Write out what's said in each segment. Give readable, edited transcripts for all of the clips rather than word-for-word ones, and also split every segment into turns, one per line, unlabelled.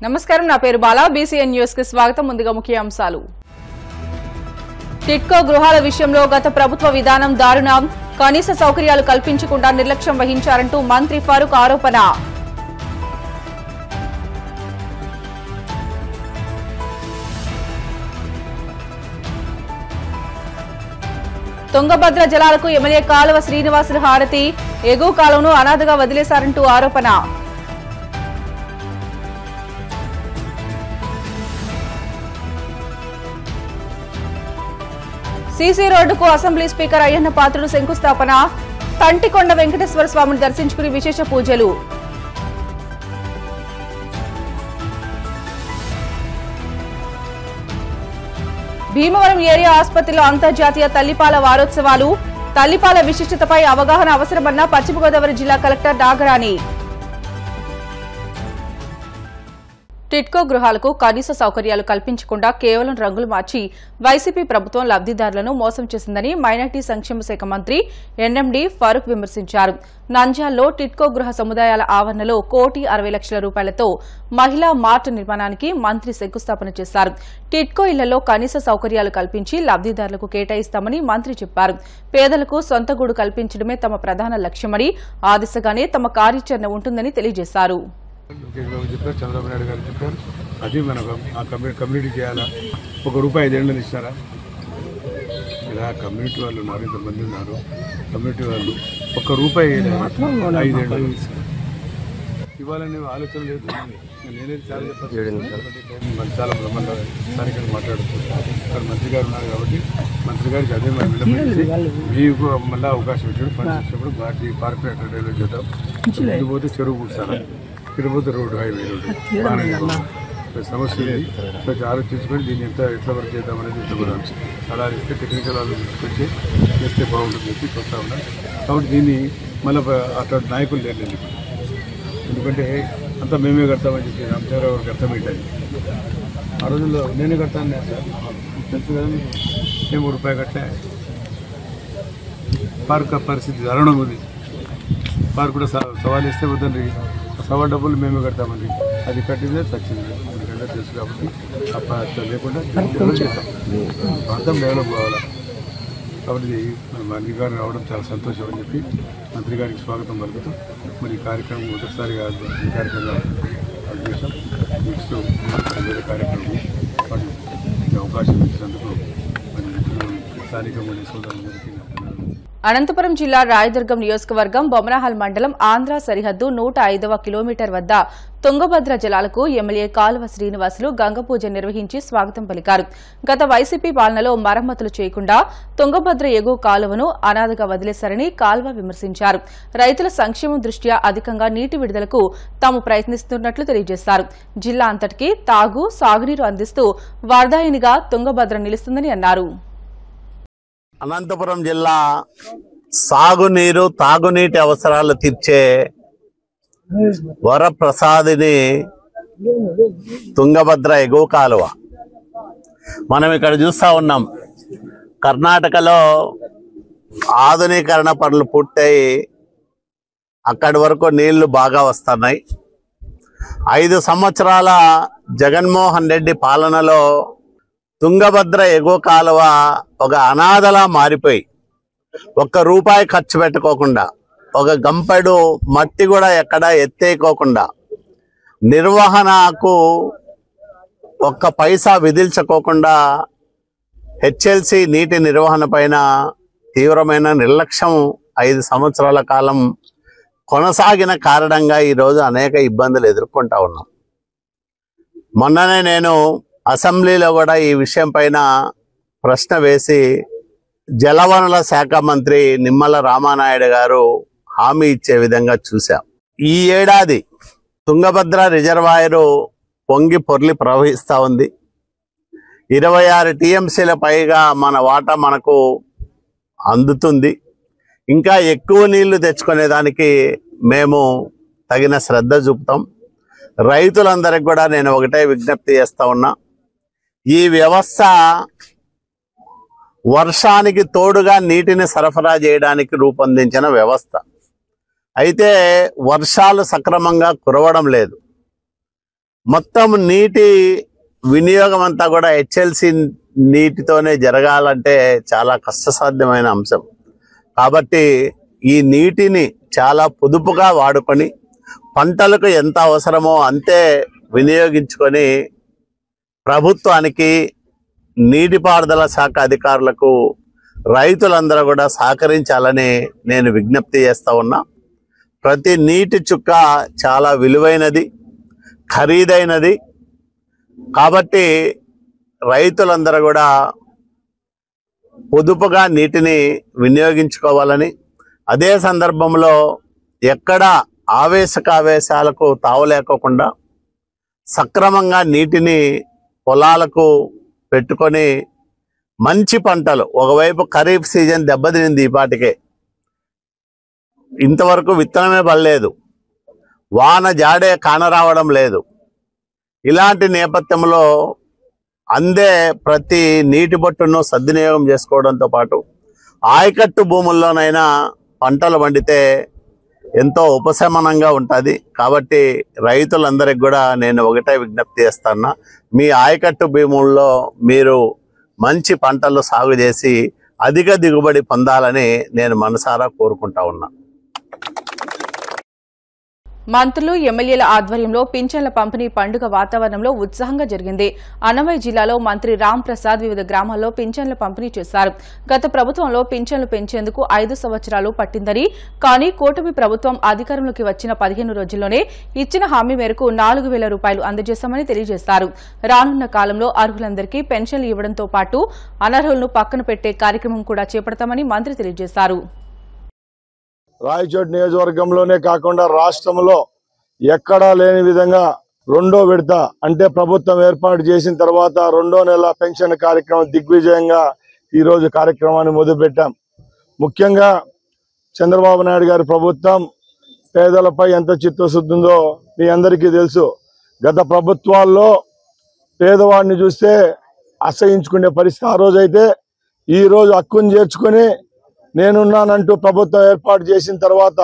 నమస్కారం నా పేరు బాలా బీసీఎన్ న్యూస్ కి స్వాగతం ముందుగా ముఖ్య అంశాలు టిట్కో గృహాల విషయంలో గత ప్రభుత్వ విధానం దారుణం కనీస సౌకర్యాలు కల్పించకుండా నిర్లక్ష్యం వహించారంటూ మంత్రి ఫారూక్ ఆరోపణ తుంగభద్ర జలాలకు ఎమ్మెల్యే కాలువ శ్రీనివాసులు హారతి ఎగువ కాలువను అనాథగా వదిలేశారంటూ ఆరోపణ సీసీ రోడ్డుకు అసెంబ్లీ స్పీకర్ అయ్యన్న పాత్రుడు శంకుస్థాపన తంటికొండ వెంకటేశ్వర స్వామిని దర్శించుకుని విశేష పూజలు భీమవరం ఏరియా ఆసుపత్రిలో అంతర్జాతీయ తల్లిపాల వారోత్సవాలు తల్లిపాల విశిష్టతపై అవగాహన అవసరమన్న పశ్చిమ గోదావరి జిల్లా కలెక్టర్ నాగరాణి టిట్కో గృహాలకు కనీస సౌకర్యాలు కల్పించకుండా కేవలం రంగులు మార్చి వైసీపీ ప్రభుత్వం లబ్దిదారులను మోసం చేసిందని మైనార్టీ సంక్షేమ శాఖ మంత్రి ఎన్ఎండీ ఫారూక్ విమర్శించారు. నంద్యాలలో టిట్కో గృహ సముదాయాల ఆవరణలో ₹1,60,00,000తో మహిళా మార్ట్ నిర్మాణానికి మంత్రి శంకుస్థాపన చేశారు. టిట్కో ఇళ్లలో కనీస సౌకర్యాలు కల్పించి లబ్దిదారులకు కేటాయిస్తామని మంత్రి చెప్పారు. పేదలకు సొంత గూడు కల్పించడమే తమ ప్రధాన లక్ష్యమని ఆ దిశగానే తమ కార్యాచరణ ఉంటుందని తెలియజేశారు.
చెప్పారు చంద్రబాబు నాయుడు గారు చెప్పారు. అది మనకు ఆ కమ్యూనిటీ చేయాలా. ₹1 ఇస్తారా? ఇలా కమ్యూనిటీ వాళ్ళు ఉన్నారు, ఇంతమంది ఉన్నారు. కమ్యూనిటీ వాళ్ళు ₹1 5 ఇవ్వాలని ఆలోచన లేదు. నేనేది చాలా చెప్పాను, చాలా బ్రహ్మాండ స్థానికంగా మాట్లాడుతున్నాను. ఇక్కడ మంత్రి గారు ఉన్నారు కాబట్టి మంత్రి గారికి అదే మనం విన్నపించి మీకు మళ్ళీ అవకాశం ఇచ్చాడు. ఫండ్స్ ఇచ్చినప్పుడు కార్పొరేటర్ రైల్వే చేద్దాం. ఇది పోతే చెరువు కూర్చారా, ఇక్కడ పోతే రోడ్డు హైవే రోడ్డు సమస్య ఉంది. కొంచెం ఆలోచించుకొని దీన్ని ఎట్లా వర్క్ చేద్దామనేది ఇష్టపడాం. అలా ఇస్తే టెక్నికల్ వాళ్ళు వచ్చి చేస్తే బాగుంటుంది చెప్పి చూస్తూ ఉన్నాం. కాబట్టి దీన్ని మళ్ళీ అట్లా నాయకులు లేదు. ఎందుకంటే అంతా మేమే కడతామని చెప్పి రామచంద్రరావు గారికి అర్థమైంది. ఆ రోజుల్లో నేనే కడతాను సార్ తెలుసు కదా. మేము ₹1 కట్టే పార్క్ పరిస్థితి దారుణంగా ఉంది. పార్క్ కూడా సవాల్ ఇస్తే వద్దండి, సవా డబ్బులు మేమే కడతామండి. అది కట్టిందే చచ్చింది. ఎందుకంటే తెలుసు కాబట్టి అట్లా లేకుండా డెవలప్ చేస్తాం. ప్రాంతం డెవలప్ కావాలా. కాబట్టి మంత్రి గారు రావడం చాలా సంతోషం అని చెప్పి మంత్రి గారికి స్వాగతం పలుకుతూ మరి ఈ కార్యక్రమం మొదటిసారిగా ఈ కార్యక్రమంగా చేసాం. నెక్స్ట్ వేరే కార్యక్రమం వాటి అవకాశం ఇచ్చినందుకు మరి స్థానికంగా సోదరులందరికీ
అనంతపురం జిల్లా రాయదుర్గం నియోజకవర్గం బొమ్మనహాల్ మండలం ఆంధ్ర సరిహద్దు 105వ కిలోమీటర్ వద్ద తుంగభద్ర జలాలకు ఎమ్మెల్యే కాలువ శ్రీనివాసులు గంగపూజ నిర్వహించి స్వాగతం పలికారు. గత వైసీపీ పాలనలో మరమ్మతులు చేయకుండా తుంగభద్ర ఎగువ కాలువను అనాథగా వదిలేశారని కాల్వ విమర్శించారు. రైతుల సంక్షేమం దృష్ట్యా అధికంగా నీటి విడుదలకు తాము ప్రయత్నిస్తున్నట్లు తెలియజేశారు. జిల్లా అంతటికీ తాగు సాగునీరు అందిస్తూ వరదాయినిగా తుంగభద్ర నిలుస్తుందని అన్నారు.
అనంతపురం జిల్లా సాగునీరు తాగునీటి అవసరాలు తీర్చే వరప్రసాదిని తుంగభద్ర ఎగువ కాలువ. మనం ఇక్కడ చూస్తూ ఉన్నాం. కర్ణాటకలో ఆధునీకరణ పనులు పూర్తయి అక్కడి వరకు నీళ్లు బాగా వస్తున్నాయి. 5 సంవత్సరాల జగన్మోహన్ రెడ్డి పాలనలో తుంగభద్ర ఎగువ కాలువ ఒక అనాథలా మారిపోయి ₹1 ఖర్చు పెట్టుకోకుండా, ఒక గంపెడు మట్టి కూడా ఎక్కడ ఎత్తేయకోకుండా, నిర్వహణకు ఒక్క పైసా విధించుకోకుండా హెచ్ఎల్సి నీటి నిర్వహణ పైన తీవ్రమైన నిర్లక్ష్యం 5 సంవత్సరాల కాలం కొనసాగిన కారణంగా ఈరోజు అనేక ఇబ్బందులు ఎదుర్కొంటా ఉన్నాం. మొన్ననే నేను అసెంబ్లీలో కూడా ఈ విషయం పైన ప్రశ్న వేసి జలవనరుల శాఖ మంత్రి నిమ్మల రామానాయుడు గారు హామీ ఇచ్చే విధంగా చూశాం. ఈ ఏడాది తుంగభద్ర రిజర్వాయరు పొంగి పొర్లి ప్రవహిస్తూ ఉంది. 26 టీఎంసీల పైగా మన వాటా మనకు అందుతుంది. ఇంకా ఎక్కువ నీళ్లు తెచ్చుకునేదానికి మేము తగిన శ్రద్ధ చూపుతాం. రైతులందరికీ కూడా నేను ఒకటే విజ్ఞప్తి చేస్తా ఉన్నా. ఈ వ్యవస్థ వర్షానికి తోడుగా నీటిని సరఫరా చేయడానికి రూపొందించిన వ్యవస్థ. అయితే వర్షాలు సక్రమంగా కురవడం లేదు. మొత్తం నీటి వినియోగం అంతా కూడా హెచ్ఎల్సి నీటితోనే జరగాలంటే చాలా కష్టసాధ్యమైన అంశం. కాబట్టి ఈ నీటిని చాలా పొదుపుగా వాడుకొని పంటలకు ఎంత అవసరమో అంతే వినియోగించుకొని ప్రభుత్వానికి, నీటిపారుదల శాఖ అధికారులకు, రైతులందరూ కూడా సహకరించాలని నేను విజ్ఞప్తి చేస్తూ ఉన్నా. ప్రతి నీటి చుక్క చాలా విలువైనది, ఖరీదైనది. కాబట్టి రైతులందరూ కూడా పొదుపుగా నీటిని వినియోగించుకోవాలని, అదే సందర్భంలో ఎక్కడ ఆవేశకావేశాలకు తావలేకోకుండా సక్రమంగా నీటిని పొలాలకు పెట్టుకొని మంచి పంటలు, ఒకవైపు ఖరీఫ్ సీజన్ దెబ్బతినింది, ఈ పాటికే ఇంతవరకు విత్తనమే పడలేదు, వాన జాడే కానరావడం లేదు. ఇలాంటి నేపథ్యంలో అందే ప్రతి నీటి బొట్టును సద్వినియోగం చేసుకోవడంతో పాటు ఆయకట్టు భూముల్లోనైనా పంటలు పండితే ఎంతో ఉపశమనంగా ఉంటుంది. కాబట్టి రైతులందరికీ కూడా నేను ఒకటే విజ్ఞప్తి చేస్తున్నా, మీ ఆయకట్టు భూముల్లో మీరు మంచి పంటలు సాగు చేసి అధిక దిగుబడి పొందాలని నేను మనసారా కోరుకుంటా ఉన్నా.
మంత్రులు, ఎమ్మెల్యేల ఆధ్వర్యంలో పింఛన్ల పంపిణీ పండుగ వాతావరణంలో ఉత్సాహంగా జరిగింది. అన్నమయ్య జిల్లాలో మంత్రి రామ్ ప్రసాద్ వివిధ గ్రామాల్లో పింఛన్ల పంపిణీ చేశారు. గత ప్రభుత్వంలో పింఛన్లు పెంచేందుకు 5 సంవత్సరాలు పట్టిందని, కానీ కూటమి ప్రభుత్వం అధికారంలోకి వచ్చిన 15 రోజుల్లోనే ఇచ్చిన హామీ మేరకు 4,000 రూపాయలు అందజేశామని తెలియజేశారు. రానున్న కాలంలో అర్హులందరికీ పెన్షన్లు ఇవ్వడంతో పాటు అనర్హులను పక్కన పెట్టే కార్యక్రమం కూడా చేపడతామని మంత్రి తెలియజేశారు.
రాయచోటి నియోజకవర్గంలోనే కాకుండా రాష్ట్రంలో ఎక్కడా లేని విధంగా రెండో విడత అంటే ప్రభుత్వం ఏర్పాటు చేసిన తర్వాత రెండో నెల పెన్షన్ కార్యక్రమం దిగ్విజయంగా ఈరోజు కార్యక్రమాన్ని మొదలుపెట్టాం. ముఖ్యంగా చంద్రబాబు నాయుడు గారి ప్రభుత్వం పేదలపై ఎంత చిత్తశుద్ధి ఉందో మీ అందరికీ తెలుసు. గత ప్రభుత్వాల్లో పేదవాడిని చూస్తే అసహించుకునే పరిస్థితి ఆ రోజైతే, ఈరోజు హక్కును చేర్చుకొని నేనున్నానంటూ ప్రభుత్వం ఏర్పాటు చేసిన తర్వాత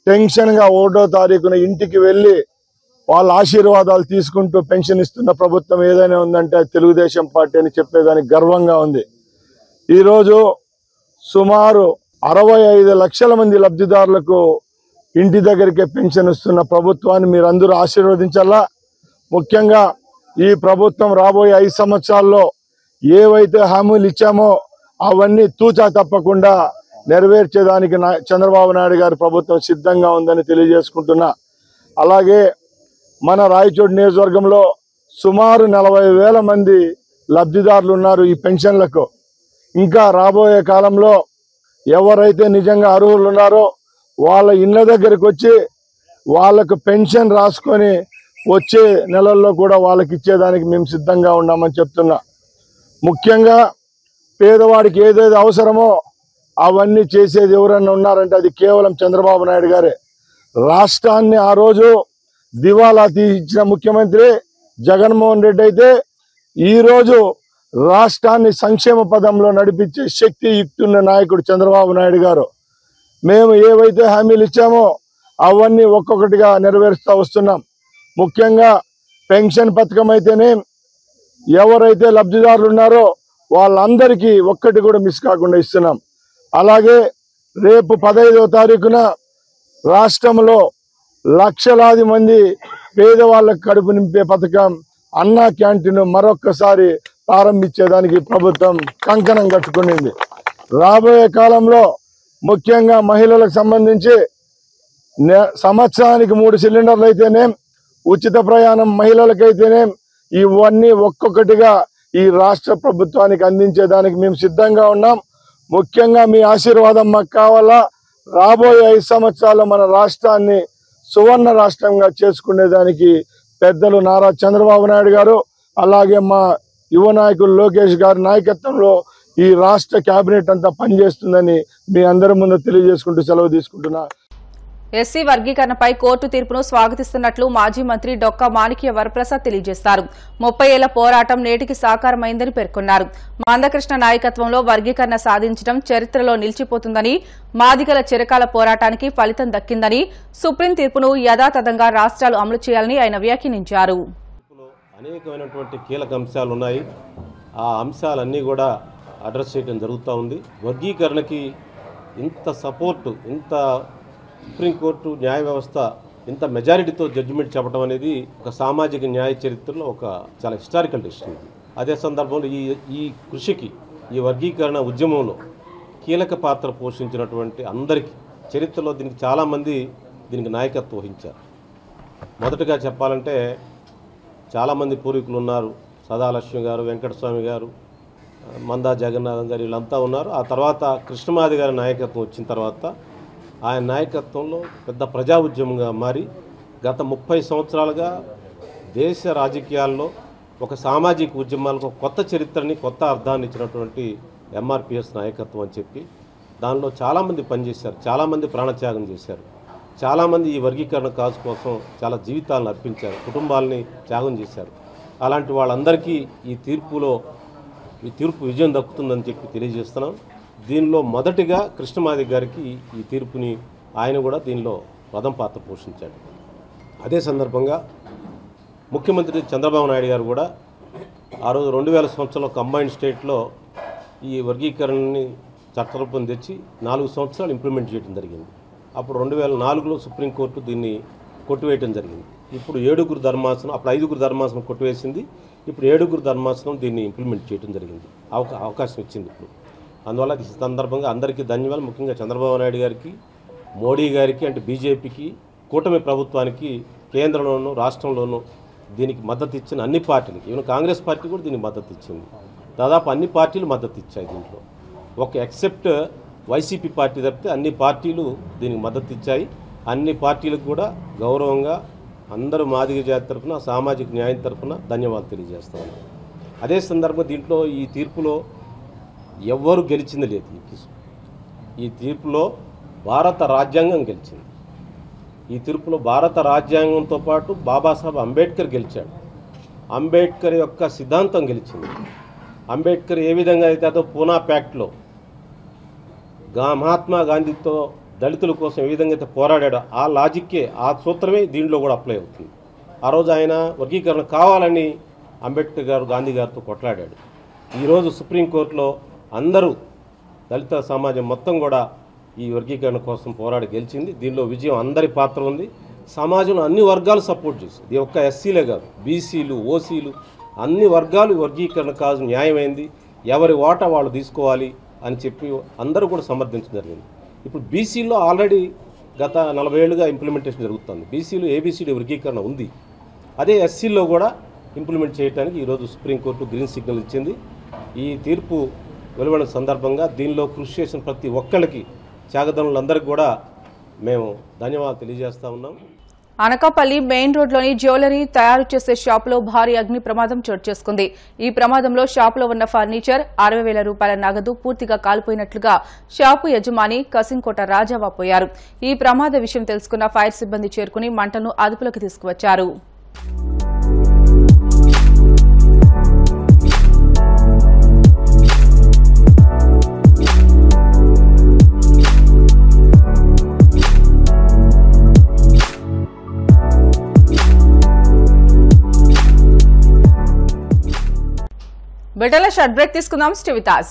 టెన్షన్గా 1వ తారీఖున ఇంటికి వెళ్ళి వాళ్ళ ఆశీర్వాదాలు తీసుకుంటూ పెన్షన్ ఇస్తున్న ప్రభుత్వం ఏదైనా ఉందంటే తెలుగుదేశం పార్టీ అని చెప్పేదానికి గర్వంగా ఉంది. ఈరోజు సుమారు 65 లక్షల మంది లబ్ధిదారులకు ఇంటి దగ్గరికే పెన్షన్ ఇస్తున్న ప్రభుత్వాన్ని మీరందరూ ఆశీర్వదించాలా. ముఖ్యంగా ఈ ప్రభుత్వం రాబోయే 5 సంవత్సరాల్లో ఏవైతే హామీలు ఇచ్చామో అవన్నీ తూచా తప్పకుండా నెరవేర్చేదానికి చంద్రబాబు నాయుడు గారి ప్రభుత్వం సిద్ధంగా ఉందని తెలియజేసుకుంటున్నా. అలాగే మన రాయచోటి నియోజకవర్గంలో సుమారు 40,000 మంది లబ్ధిదారులు ఉన్నారు ఈ పెన్షన్లకు. ఇంకా రాబోయే కాలంలో ఎవరైతే నిజంగా అర్హులు ఉన్నారో వాళ్ళ ఇళ్ళ దగ్గరికి వచ్చి వాళ్ళకు పెన్షన్ రాసుకొని వచ్చే నెలల్లో కూడా వాళ్ళకి ఇచ్చేదానికి మేము సిద్ధంగా ఉన్నామని చెప్తున్నా. ముఖ్యంగా పేదవాడికి ఏదైతే అవసరమో అవన్నీ చేసేది ఎవరన్నా ఉన్నారంటే అది కేవలం చంద్రబాబు నాయుడు గారే. రాష్ట్రాన్ని ఆ రోజు దివాలా తీయించిన ముఖ్యమంత్రి జగన్మోహన్ రెడ్డి అయితే ఈరోజు రాష్ట్రాన్ని సంక్షేమ పదంలో నడిపించే శక్తి యుక్తున్న నాయకుడు చంద్రబాబు నాయుడు గారు. మేము ఏవైతే హామీలు ఇచ్చామో అవన్నీ ఒక్కొక్కటిగా నెరవేరుస్తూ వస్తున్నాం. ముఖ్యంగా పెన్షన్ పథకం అయితేనే ఎవరైతే లబ్ధిదారులు ఉన్నారో వాళ్ళందరికీ ఒక్కటి కూడా మిస్ కాకుండా ఇస్తున్నాం. అలాగే రేపు 15వ తారీఖున రాష్ట్రంలో లక్షలాది మంది పేదవాళ్ళకు కడుపు నింపే పథకం అన్నా క్యాంటీన్ మరొక్కసారి ప్రారంభించేదానికి ప్రభుత్వం కంకణం కట్టుకునింది. రాబోయే కాలంలో ముఖ్యంగా మహిళలకు సంబంధించి సంవత్సరానికి 3 సిలిండర్లు అయితేనే, ఉచిత ప్రయాణం మహిళలకైతేనే, ఇవన్నీ ఒక్కొక్కటిగా ఈ రాష్ట్ర ప్రభుత్వానికి అందించేదానికి మేము సిద్ధంగా ఉన్నాం. ముఖ్యంగా మీ ఆశీర్వాదం మాకు కావాలా. రాబోయే 5 సంవత్సరాల్లో మన రాష్ట్రాన్ని సువర్ణ రాష్ట్రంగా చేసుకునేదానికి పెద్దలు నారా చంద్రబాబు నాయుడు గారు, అలాగే మా యువ నాయకులు లోకేష్ గారి నాయకత్వంలో ఈ రాష్ట్ర కేబినెట్ అంతా పనిచేస్తుందని మీ అందరి ముందు తెలియజేసుకుంటూ సెలవు తీసుకుంటున్నా.
ఎస్సీ వర్గీకరణపై కోర్టు తీర్పును స్వాగతిస్తున్నట్లు మాజీ మంత్రి డొక్కా మాణిక్య వరప్రసాద్ తెలియజేశారు. 30 ఏళ్ల పోరాటం నేటికి సాకారమైందని పేర్కొన్నారు. మందకృష్ణ నాయకత్వంలో వర్గీకరణ సాధించడం చరిత్రలో నిలిచిపోతుందని, మాదిగల చిరకాల పోరాటానికి ఫలితం దక్కిందని, సుప్రీం తీర్పును యథాతథంగా రాష్ట్రాలు అమలు చేయాలని ఆయన వ్యాఖ్యానించారు.
అనేకమైనటువంటి కీలక అంశాలు ఉన్నాయి. ఆ అంశాలన్నీ కూడా అడ్రస్ చేయడం జరుగుతూ ఉంది. వర్గీకరణకి ఇంత సపోర్టు, ఇంత సుప్రీంకోర్టు న్యాయ వ్యవస్థ ఇంత మెజారిటీతో జడ్జిమెంట్ చెప్పడం అనేది ఒక సామాజిక న్యాయ చరిత్రలో ఒక చాలా హిస్టారికల్ డెసిషన్. అదే సందర్భంలో ఈ కృషికి, ఈ వర్గీకరణ ఉద్యమంలో కీలక పాత్ర పోషించినటువంటి అందరికీ చరిత్రలో చాలామంది దీనికి నాయకత్వం వహించారు. మొదటగా చెప్పాలంటే చాలామంది పూర్వీకులు ఉన్నారు. సదాలక్ష్మి గారు, వెంకటస్వామి గారు, మందా జగన్నాథం గారు, వీళ్ళంతా ఉన్నారు. ఆ తర్వాత కృష్ణమాది గారి నాయకత్వం వచ్చిన తర్వాత ఆయన నాయకత్వంలో పెద్ద ప్రజా ఉద్యమంగా మారి గత 30 సంవత్సరాలుగా దేశ రాజకీయాల్లో ఒక సామాజిక ఉద్యమాలకు కొత్త చరిత్రని, కొత్త అర్థాన్ని ఇచ్చినటువంటి ఎంఆర్పిఎస్ నాయకత్వం అని చెప్పి దానిలో చాలామంది పనిచేశారు, చాలామంది ప్రాణత్యాగం చేశారు, చాలామంది ఈ వర్గీకరణ కాజు కోసం చాలా జీవితాలను అర్పించారు, కుటుంబాలని త్యాగం చేశారు. అలాంటి వాళ్ళందరికీ ఈ తీర్పు విజయం దక్కుతుందని చెప్పి తెలియజేస్తున్నాం. దీనిలో మొదటిగా కృష్ణమాది గారికి ఈ తీర్పుని ఆయన కూడా దీనిలో ప్రథమ పాత్ర పోషించాడు. అదే సందర్భంగా ముఖ్యమంత్రి చంద్రబాబు నాయుడు గారు కూడా ఆ రోజు 2000 సంవత్సరంలో కంబైన్డ్ స్టేట్లో ఈ వర్గీకరణని చట్టరూపం తెచ్చి 4 సంవత్సరాలు ఇంప్లిమెంట్ చేయడం జరిగింది. అప్పుడు 2004లో సుప్రీంకోర్టు దీన్ని కొట్టివేయడం జరిగింది. ఇప్పుడు 7గురు ధర్మాసనం, అప్పుడు 5గురు ధర్మాసనం కొట్టివేసింది. ఇప్పుడు 7గురు ధర్మాసనం దీన్ని ఇంప్లిమెంట్ చేయడం జరిగింది, అవకాశం ఇచ్చింది ఇప్పుడు. అందువల్ల ఈ సందర్భంగా అందరికీ ధన్యవాదాలు. ముఖ్యంగా చంద్రబాబు నాయుడు గారికి, మోడీ గారికి, అంటే బీజేపీకి, కూటమి ప్రభుత్వానికి కేంద్రంలోనూ రాష్ట్రంలోనూ దీనికి మద్దతు ఇచ్చిన అన్ని పార్టీలకి, ఈవెన్ కాంగ్రెస్ పార్టీ కూడా దీనికి మద్దతు ఇచ్చింది. దాదాపు అన్ని పార్టీలు మద్దతు ఇచ్చాయి. దీంట్లో ఒక ఎక్సెప్ట్ వైసీపీ పార్టీ తప్పితే అన్ని పార్టీలు దీనికి మద్దతు ఇచ్చాయి. అన్ని పార్టీలకు కూడా గౌరవంగా అందరూ మాదిగ జాతి తరఫున, సామాజిక న్యాయం తరఫున ధన్యవాదాలు తెలియజేస్తాను. అదే సందర్భంగా దీంట్లో ఈ తీర్పులో ఎవ్వరు గెలిచింది లేదు. ఈ తీర్పులో భారత రాజ్యాంగం గెలిచింది. ఈ తీర్పులో భారత రాజ్యాంగంతో పాటు బాబాసాహెబ్ అంబేద్కర్ గెలిచాడు. అంబేద్కర్ యొక్క సిద్ధాంతం గెలిచింది. అంబేద్కర్ ఏ విధంగా అయితే అదో పూనా ప్యాక్ట్లో మహాత్మా గాంధీతో దళితుల కోసం ఏ విధంగా అయితే పోరాడాడో ఆ లాజిక్కే, ఆ సూత్రమే దీంట్లో కూడా అప్లై అవుతుంది. ఆ రోజు ఆయన వర్గీకరణ కావాలని అంబేద్కర్ గారు గాంధీ గారితో కొట్లాడాడు. ఈరోజు సుప్రీంకోర్టులో అందరూ దళిత సమాజం మొత్తం కూడా ఈ వర్గీకరణ కోసం పోరాడి గెలిచింది. దీనిలో విజయం అందరి పాత్ర ఉంది. సమాజంలో అన్ని వర్గాలు సపోర్ట్ చేసింది. ఇది ఒక్క ఎస్సీలే కాదు, బీసీలు, ఓసీలు అన్ని వర్గాలు వర్గీకరణ కాదు న్యాయమైంది, ఎవరి వాటా వాళ్ళు తీసుకోవాలి అని చెప్పి అందరూ కూడా సమర్థించడం జరిగింది. ఇప్పుడు బీసీలో ఆల్రెడీ గత 40 ఏళ్ళుగా ఇంప్లిమెంటేషన్ జరుగుతుంది. బీసీలో ఏబీసీడీ వర్గీకరణ ఉంది. అదే ఎస్సీలో కూడా ఇంప్లిమెంట్ చేయడానికి ఈరోజు సుప్రీంకోర్టు గ్రీన్ సిగ్నల్ ఇచ్చింది. ఈ తీర్పు వెలువడిన సందర్భంగా దీనిలో కృషి చేసిన ప్రతి ఒక్కరికి, త్యాగదనులందరికీ కూడా మేము ధన్యవాదాలు తెలియజేస్తా ఉన్నాం.
అనకాపల్లి మెయిన్ రోడ్లోని జ్యువెలరీ తయారు చేసే షాపులో భారీ అగ్ని ప్రమాదం చోటు చేసుకుంది. ఈ ప్రమాదంలో షాపులో ఉన్న ఫర్నిచర్, 60,000 రూపాయల నగదు పూర్తిగా కాలిపోయినట్లుగా షాపు యజమాని కసింకోట రాజా వాపోయారు. ఈ ప్రమాద విషయం తెలుసుకున్న ఫైర్ సిబ్బంది చేరుకుని మంటలను అదుపులోకి తీసుకువచ్చారు. బిడ్డల షార్ట్ బ్రేక్ తీసుకుందాం. Stay with us.